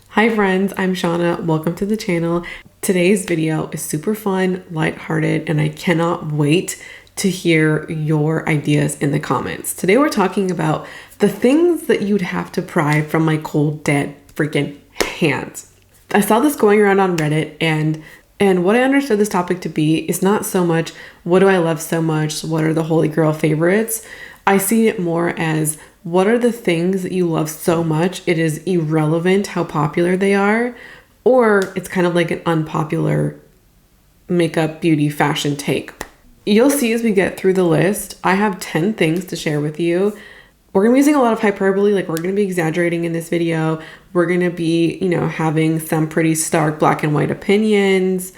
Hi friends, I'm Shauna. Welcome to the channel. Today's video is super fun, lighthearted, and I cannot wait to hear your ideas in the comments. Today we're talking about the things that you'd have to pry from my cold, dead freaking hands. I saw this going around on Reddit and what I understood this topic to be is not so much what do I love so much, what are the holy grail favorites. I see it more as what are the things that you love so much it is irrelevant how popular they are, or it's kind of like an unpopular makeup, beauty, fashion take. You'll see as we get through the list, I have 10 things to share with you. We're going to be using a lot of hyperbole, like we're going to be exaggerating in this video. We're going to be, having some pretty stark black and white opinions.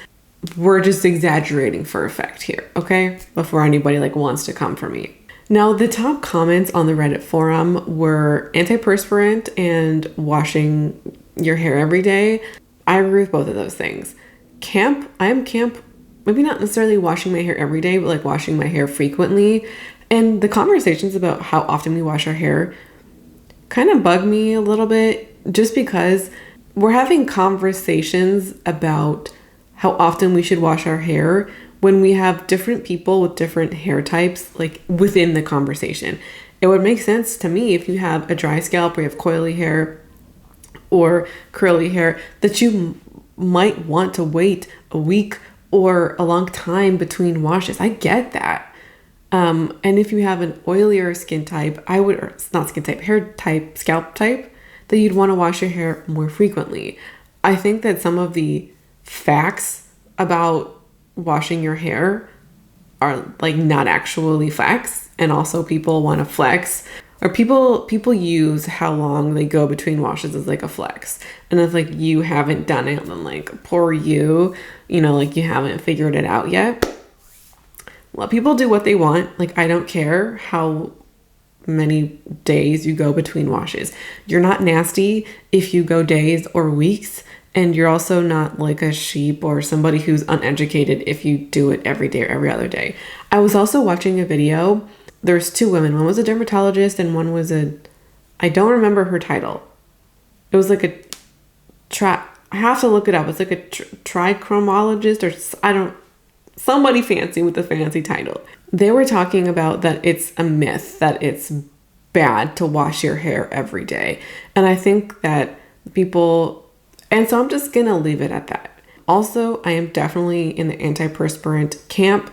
We're just exaggerating for effect here, okay? Before anybody wants to come for me. Now, the top comments on the Reddit forum were antiperspirant and washing your hair every day. I agree with both of those things. I am camp, maybe not necessarily washing my hair every day, but washing my hair frequently. And the conversations about how often we wash our hair kind of bug me a little bit, just because we're having conversations about how often we should wash our hair when we have different people with different hair types within the conversation. It would make sense to me if you have a dry scalp or you have coily hair or curly hair that you might want to wait a week or a long time between washes. I get that. And if you have an oilier skin type, hair type, scalp type, that you'd want to wash your hair more frequently. I think that some of the facts about washing your hair are not actually facts, and also people want to flex, or people use how long they go between washes as a flex. And if you haven't done it, then poor you, you haven't figured it out yet. Let people do what they want. I don't care how many days you go between washes. You're not nasty if you go days or weeks, and you're also not like a sheep or somebody who's uneducated if you do it every day or every other day. I was also watching a video. There's two women. One was a dermatologist and one was I don't remember her title. It was I have to look it up. It's a tricholoigist or somebody fancy with a fancy title. They were talking about that it's a myth that it's bad to wash your hair every day. And I think that and so I'm just going to leave it at that. Also, I am definitely in the antiperspirant camp.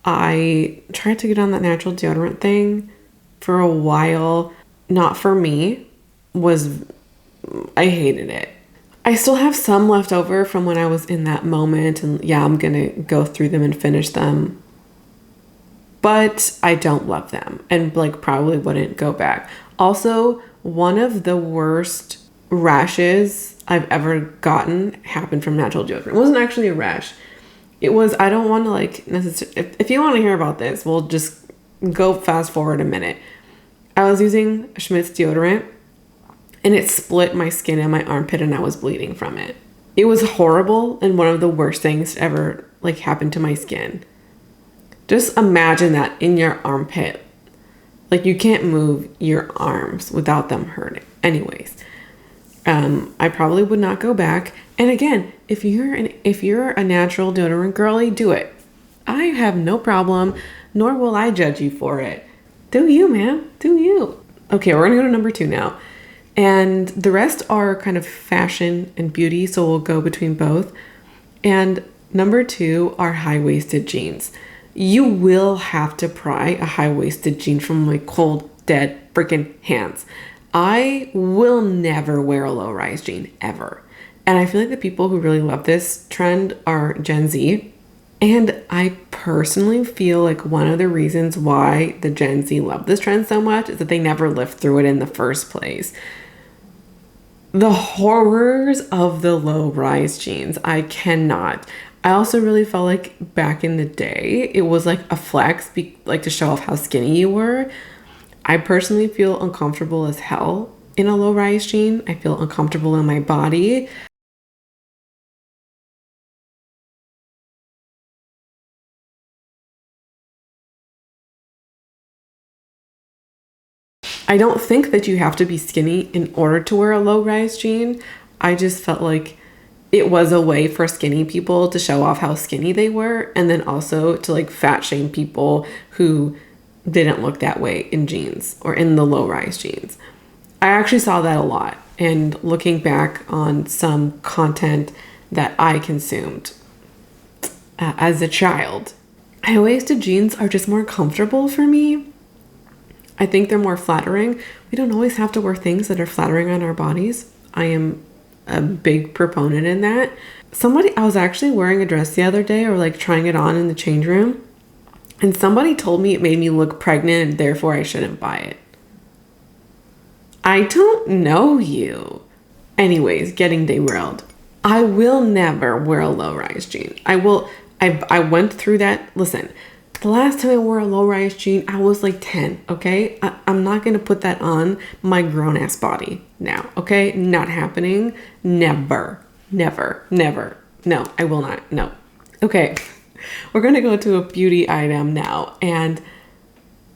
I tried to get on that natural deodorant thing for a while. Not for me. I hated it. I still have some left over from when I was in that moment, and yeah, I'm gonna go through them and finish them. But I don't love them and probably wouldn't go back. Also, one of the worst rashes I've ever gotten happened from natural deodorant. It wasn't actually a rash. It was, I don't want to necessarily, if you want to hear about this, we'll just go fast forward a minute. I was using Schmidt's deodorant, and it split my skin and my armpit, and I was bleeding from it. It was horrible and one of the worst things to ever happen to my skin. Just imagine that in your armpit. You can't move your arms without them hurting. Anyways, I probably would not go back. And again, if you're a natural deodorant girly, do it. I have no problem, nor will I judge you for it. Do you, man? Do you? Okay, we're gonna go to number 2 now. And the rest are kind of fashion and beauty, so we'll go between both. And number 2 are high-waisted jeans. You will have to pry a high-waisted jean from my cold, dead freaking hands. I will never wear a low-rise jean, ever. And I feel like the people who really love this trend are Gen Z. And I personally feel like one of the reasons why the Gen Z love this trend so much is that they never lived through it in the first place. The horrors of the low-rise jeans. I cannot. I also really felt like back in the day, it was a flex, to show off how skinny you were. I personally feel uncomfortable as hell in a low-rise jean. I feel uncomfortable in my body. I don't think that you have to be skinny in order to wear a low-rise jean. I just felt like it was a way for skinny people to show off how skinny they were, and then also to like fat shame people who didn't look that way in jeans or in the low-rise jeans. I actually saw that a lot, and looking back on some content that I consumed as a child, high-waisted jeans are just more comfortable for me. I think they're more flattering. We don't always have to wear things that are flattering on our bodies. I am a big proponent in that. I was actually wearing a dress the other day, or like trying it on in the change room, and somebody told me it made me look pregnant and therefore I shouldn't buy it. I don't know you. Anyways, getting derailed. I will never wear a low-rise jean. I went through that. Listen, the last time I wore a low-rise jean, I was like 10, okay? I'm not going to put that on my grown-ass body now, okay? Not happening. Never. Never. Never. No, I will not. No. Okay. We're going to go to a beauty item now, and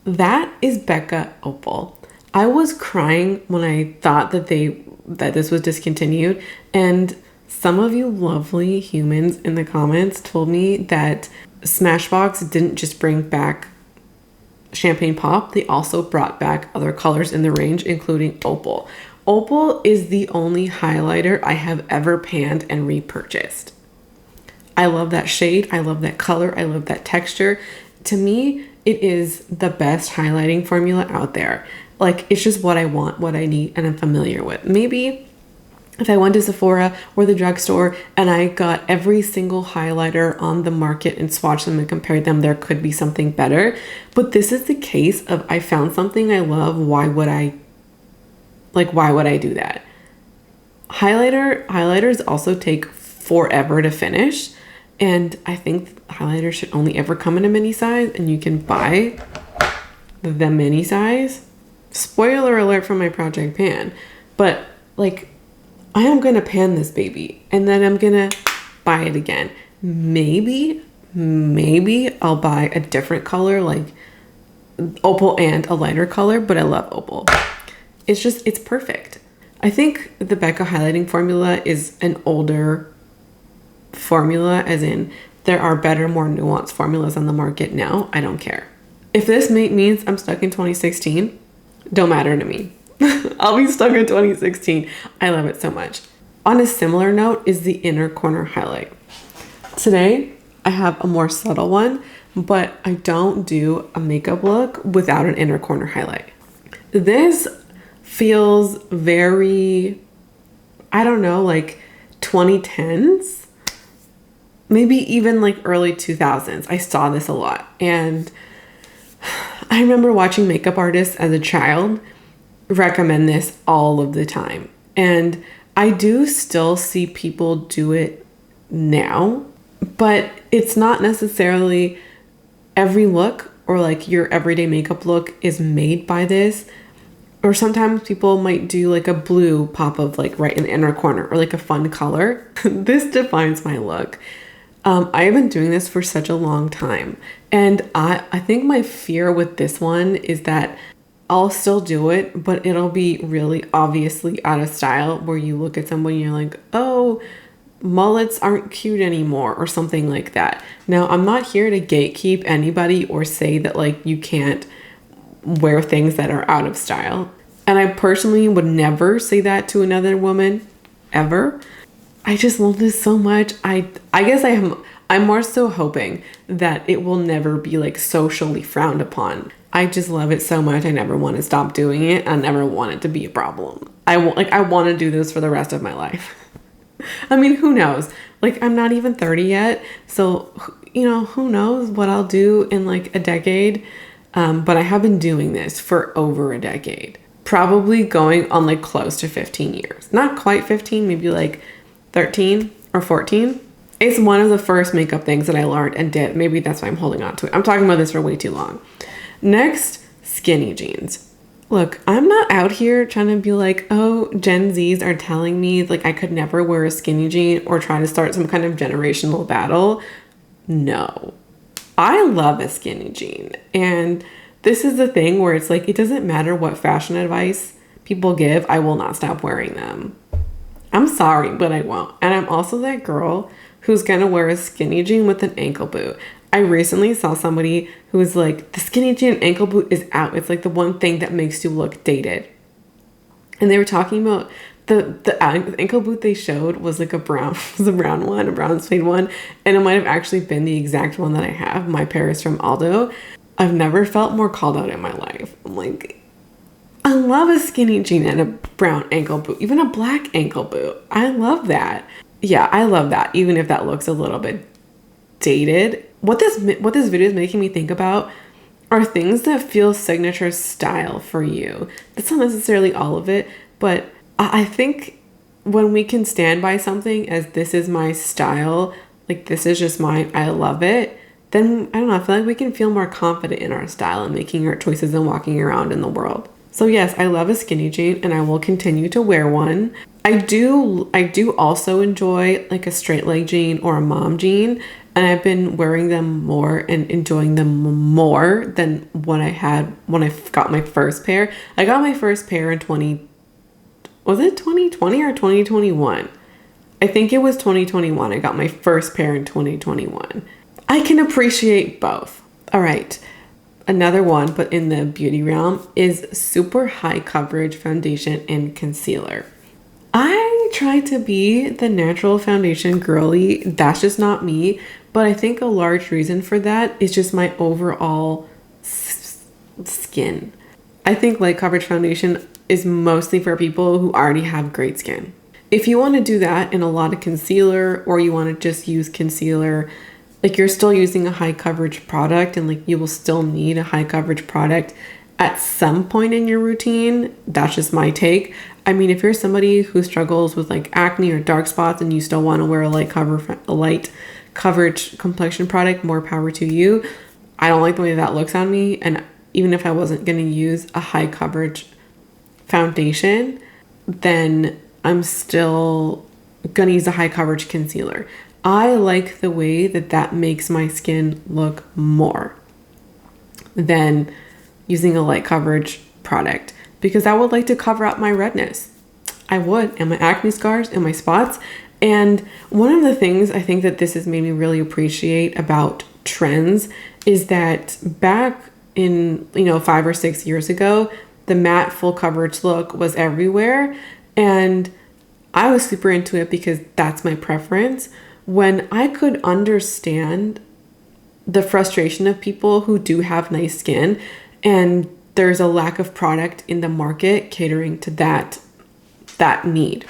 that is Becca Opal. I was crying when I thought that this was discontinued, and some of you lovely humans in the comments told me that Smashbox didn't just bring back Champagne Pop, they also brought back other colors in the range, including Opal. Opal is the only highlighter I have ever panned and repurchased. I love that shade, I love that color, I love that texture. To me, it is the best highlighting formula out there. Like, it's just what I want, what I need, and I'm familiar with. Maybe if I went to Sephora or the drugstore and I got every single highlighter on the market and swatched them and compared them, there could be something better. But this is the case of, I found something I love. Why would I do that? Highlighters also take forever to finish. And I think highlighters should only ever come in a mini size, and you can buy the mini size. Spoiler alert from my project pan. But like, I am going to pan this baby and then I'm going to buy it again. Maybe I'll buy a different color, like Opal and a lighter color, but I love Opal. It's perfect. I think the Becca highlighting formula is an older formula, as in there are better, more nuanced formulas on the market now. I don't care. If this means I'm stuck in 2016, don't matter to me. I'll be stuck in 2016. I love it so much. On a similar note is the inner corner highlight. Today, I have a more subtle one, but I don't do a makeup look without an inner corner highlight. This feels very, I don't know, like 2010s, maybe even like early 2000s. I saw this a lot. And I remember watching makeup artists as a child recommend this all of the time. And I do still see people do it now, but it's not necessarily every look or like your everyday makeup look is made by this. Or sometimes people might do like a blue pop of like right in the inner corner, or like a fun color. This defines my look. I have been doing this for such a long time. And I think my fear with this one is that I'll still do it, but it'll be really obviously out of style, where you look at someone and you're like, oh, mullets aren't cute anymore, or something like that. Now, I'm not here to gatekeep anybody or say that like you can't wear things that are out of style. And I personally would never say that to another woman, ever. I just love this so much. I guess I'm more so hoping that it will never be like socially frowned upon. I just love it so much. I never want to stop doing it. I never want it to be a problem. I want to do this for the rest of my life. I mean, who knows? Like, I'm not even 30 yet. So, you know, who knows what I'll do in like a decade. But I have been doing this for over a decade. Probably going on like close to 15 years. Not quite 15, maybe like 13 or 14. It's one of the first makeup things that I learned and did. Maybe that's why I'm holding on to it. I'm talking about this for way too long. Next, skinny jeans. Look, I'm not out here trying to be like, oh, Gen Zs are telling me like I could never wear a skinny jean or try to start some kind of generational battle. No, I love a skinny jean. And this is the thing where it's like, it doesn't matter what fashion advice people give, I will not stop wearing them. I'm sorry, but I won't. And I'm also that girl who's gonna wear a skinny jean with an ankle boot. I recently saw somebody who was like, the skinny jean ankle boot is out. It's like the one thing that makes you look dated. And they were talking about the ankle boot they showed was like a brown one, a brown suede one. And it might have actually been the exact one that I have. My pair is from Aldo. I've never felt more called out in my life. I'm like, I love a skinny jean and a brown ankle boot, even a black ankle boot. I love that. Yeah, I love that, even if that looks a little bit dated. What this video is making me think about are things that feel signature style for you. That's not necessarily all of it, but I think when we can stand by something as this is my style, like this is just mine, I love it, then I don't know, I feel like we can feel more confident in our style and making our choices and walking around in the world. So yes, I love a skinny jean and I will continue to wear one. I do also enjoy like a straight leg jean or a mom jean, and I've been wearing them more and enjoying them more than when I got my first pair. I got my first pair in 2020 or 2021? I think it was 2021. I got my first pair in 2021. I can appreciate both. All right. Another one, but in the beauty realm, is super high coverage foundation and concealer. I try to be the natural foundation girly. That's just not me. But I think a large reason for that is just my overall skin. I think light coverage foundation is mostly for people who already have great skin. If you want to do that in a lot of concealer, or you want to just use concealer, like you're still using a high coverage product, and like you will still need a high coverage product at some point in your routine. That's just my take. I mean, if you're somebody who struggles with like acne or dark spots and you still want to wear a light coverage complexion product, more power to you. I don't like the way that looks on me, and even if I wasn't going to use a high coverage foundation, then I'm still going to use a high coverage concealer. I like the way that makes my skin look more than using a light coverage product, because I would like to cover up my redness. I would, and my acne scars and my spots. And one of the things I think that this has made me really appreciate about trends is that back in, 5 or 6 years ago, the matte full coverage look was everywhere. And I was super into it because that's my preference. When I could understand the frustration of people who do have nice skin and there's a lack of product in the market catering to that need.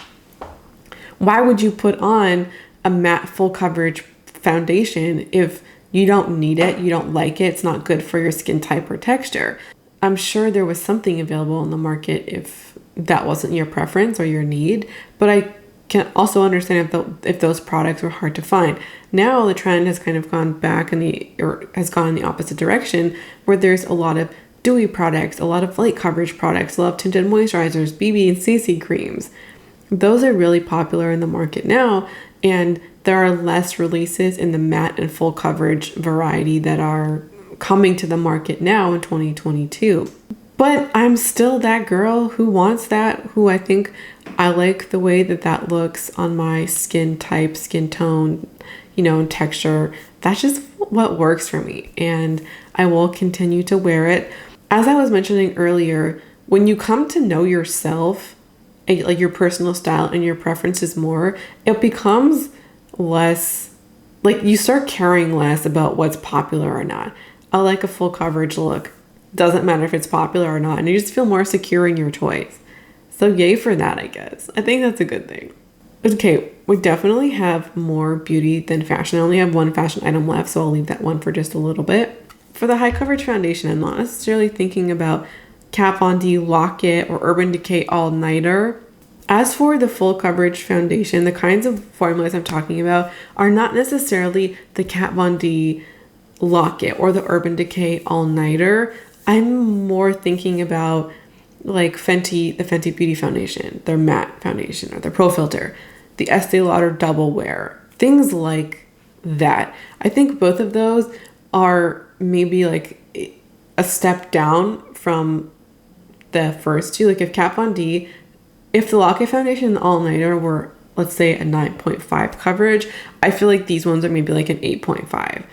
Why would you put on a matte full coverage foundation if you don't need it, you don't like it, it's not good for your skin type or texture? I'm sure there was something available in the market if that wasn't your preference or your need, but I can also understand if those products were hard to find. Now the trend has kind of gone back has gone in the opposite direction, where there's a lot of dewy products, a lot of light coverage products, a lot of tinted moisturizers, BB and CC creams. Those are really popular in the market now, and there are less releases in the matte and full coverage variety that are coming to the market now in 2022. But I'm still that girl who wants that, who I think I like the way that looks on my skin type, skin tone, and texture. That's just what works for me, and I will continue to wear it. As I was mentioning earlier, when you come to know yourself, like your personal style and your preferences more, it becomes less, like you start caring less about what's popular or not. I like a full coverage look. Doesn't matter if it's popular or not, and you just feel more secure in your choice. So yay for that, I guess. I think that's a good thing. Okay, we definitely have more beauty than fashion. I only have one fashion item left, so I'll leave that one for just a little bit. For the high coverage foundation, I'm not necessarily thinking about Kat Von D Lock-It or Urban Decay All Nighter. As for the full coverage foundation, the kinds of formulas I'm talking about are not necessarily the Kat Von D Lock-It or the Urban Decay All Nighter. I'm more thinking about like the Fenty Beauty foundation, their matte foundation or their Pro Filter, the Estee Lauder Double Wear, things like that. I think both of those are maybe like a step down from the first two. Like if Kat Von D If the Lock-It Foundation and the All-Nighter were, let's say, a 9.5 coverage, I feel like these ones are maybe like an 8.5.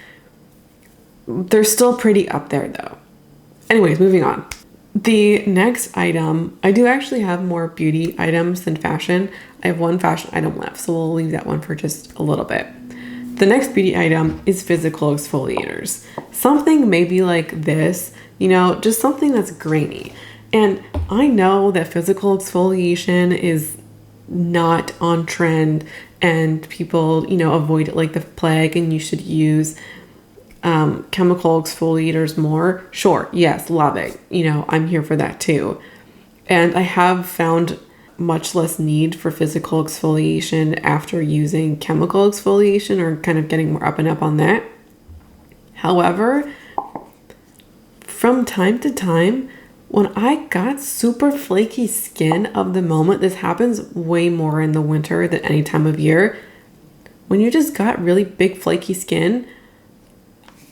They're still pretty up there though. Anyways, moving on. The next item, I do actually have more beauty items than fashion. I have one fashion item left, so we'll leave that one for just a little bit. The next beauty item is physical exfoliators. Something maybe like this, you know, just something that's grainy. And I know that physical exfoliation is not on trend and people, you know, avoid it like the plague, and you should use chemical exfoliators more. Sure, yes, love it. You know, I'm here for that too. And I have found much less need for physical exfoliation after using chemical exfoliation, or kind of getting more up and up on that. However, from time to time, when I got super flaky skin of the moment, this happens way more in the winter than any time of year. When you just got really big flaky skin,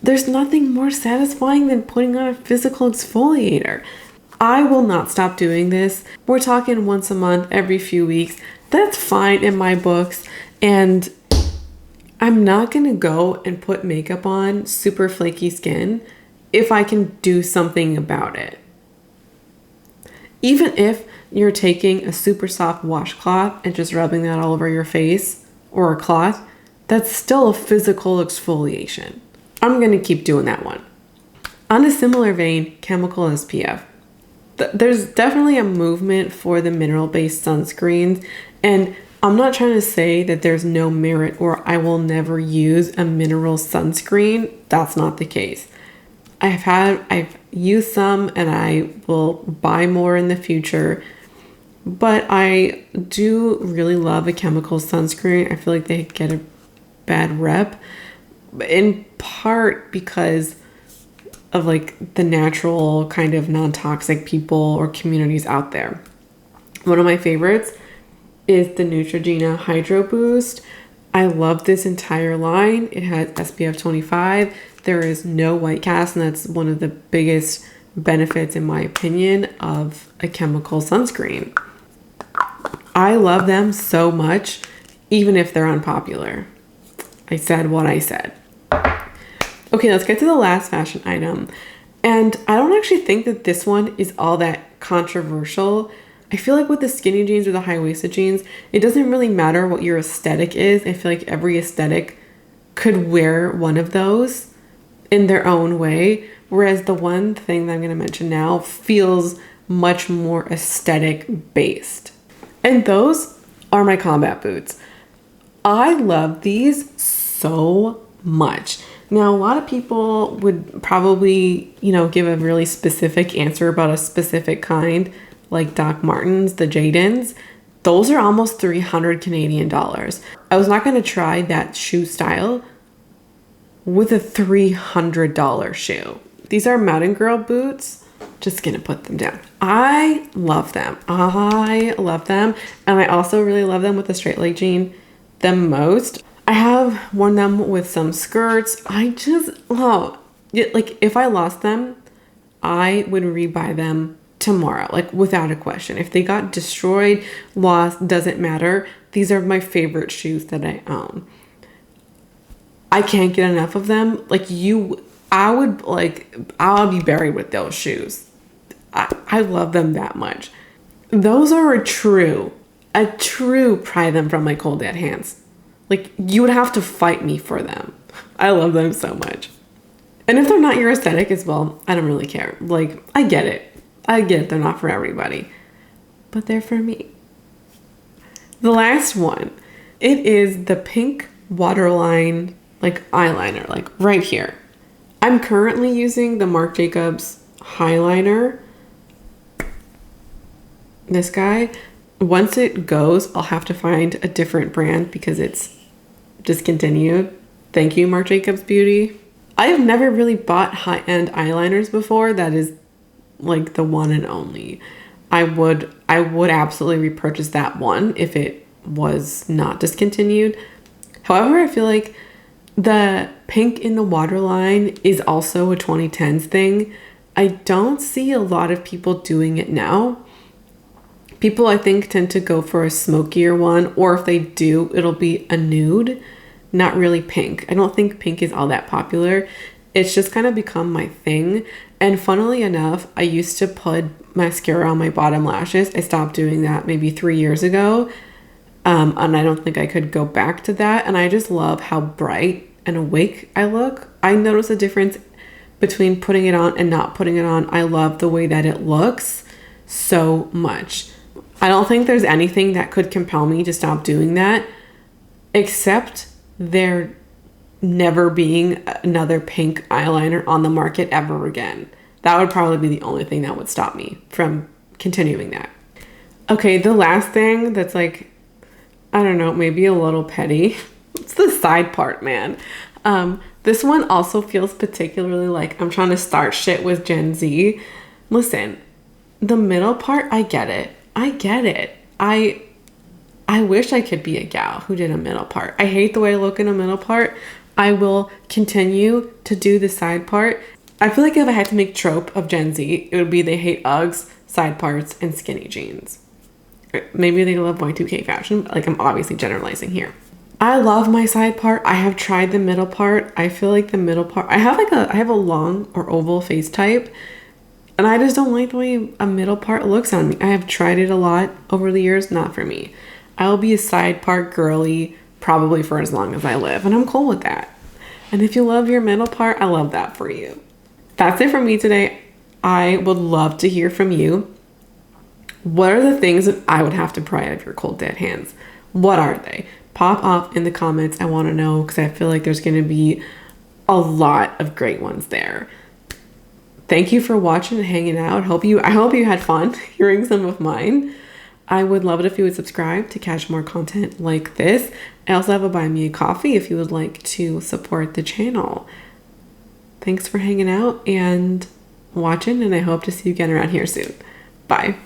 there's nothing more satisfying than putting on a physical exfoliator. I will not stop doing this. We're talking once a month, every few weeks. That's fine in my books. And I'm not going to go and put makeup on super flaky skin if I can do something about it. Even if you're taking a super soft washcloth and just rubbing that all over your face, or a cloth, that's still a physical exfoliation. I'm going to keep doing that one. On a similar vein, chemical SPF. There's definitely a movement for the mineral-based sunscreens, and I'm not trying to say that there's no merit or I will never use a mineral sunscreen. That's not the case. I've used some and I will buy more in the future, but I do really love a chemical sunscreen. I feel like they get a bad rep, in part because of like the natural kind of non-toxic people or communities out there. One of my favorites is the Neutrogena Hydro Boost. I love this entire line. It has SPF 25. There is no white cast, and that's one of the biggest benefits, in my opinion, of a chemical sunscreen. I love them so much, even if they're unpopular. I said what I said. Okay, let's get to the last fashion item. And I don't actually think that this one is all that controversial. I feel like with the skinny jeans or the high-waisted jeans, it doesn't really matter what your aesthetic is. I feel like every aesthetic could wear one of those in their own way. Whereas the one thing that I'm going to mention now feels much more aesthetic based. And those are my combat boots. I love these so much. Now, a lot of people would probably, you know, give a really specific answer about a specific kind, like Doc Martens, the Jadens. Those are almost 300 Canadian dollars. I was not going to try that shoe style with a $300 shoe. These are Mountain Girl boots. Just going to put them down. I love them. I love them. And I also really love them with the straight leg jean the most. I have worn them with some skirts. I just love, like, if I lost them, I would rebuy them tomorrow, like without a question. If they got destroyed, lost, doesn't matter. These are my favorite shoes that I own. I can't get enough of them. I'll be buried with those shoes. I love them that much. Those are a true pry them from my cold dead hands. Like, you would have to fight me for them. I love them so much. And if they're not your aesthetic as well, I don't really care. Like, I get it. They're not for everybody. But they're for me. The last one. It is the pink waterline, like, eyeliner. Like, right here. I'm currently using the Marc Jacobs Highliner. This guy. Once it goes, I'll have to find a different brand because it's discontinued. Thank you, Marc Jacobs Beauty. I have never really bought high-end eyeliners before. That is like the one and only. I would absolutely repurchase that one if it was not discontinued. However, I feel like the pink in the waterline is also a 2010s thing. I don't see a lot of people doing it now. People, I think, tend to go for a smokier one, or if they do, it'll be a nude, not really pink. I don't think pink is all that popular. It's just kind of become my thing. And funnily enough, I used to put mascara on my bottom lashes. I stopped doing that maybe 3 years ago. And I don't think I could go back to that. And I just love how bright and awake I look. I notice a difference between putting it on and not putting it on. I love the way that it looks so much. I don't think there's anything that could compel me to stop doing that, except there never being another pink eyeliner on the market ever again. That would probably be the only thing that would stop me from continuing that. Okay, the last thing that's like, I don't know, maybe a little petty. It's the side part, man. This one also feels particularly like I'm trying to start shit with Gen Z. Listen, the middle part, I get it. I wish I could be a gal who did a middle part. I hate the way I look in a middle part. I will continue to do the side part. I feel like if I had to make trope of Gen Z, it would be they hate Uggs, side parts, and skinny jeans. Maybe they love Y2K fashion, but like I'm obviously generalizing here. I love my side part. I have tried the middle part. I feel like the middle part, I have a long or oval face type, and I just don't like the way a middle part looks on me. I have tried it a lot over the years, not for me. I'll be a side part girly probably for as long as I live, and I'm cool with that. And if you love your middle part, I love that for you. That's it for me today. I would love to hear from you. What are the things that I would have to pry out of your cold dead hands? What are they? Pop off in the comments. I want to know, because I feel like there's going to be a lot of great ones there. Thank you for watching and hanging out. I hope you had fun hearing some of mine. I would love it if you would subscribe to catch more content like this. I also have a buy me a coffee if you would like to support the channel. Thanks for hanging out and watching, and I hope to see you again around here soon. Bye.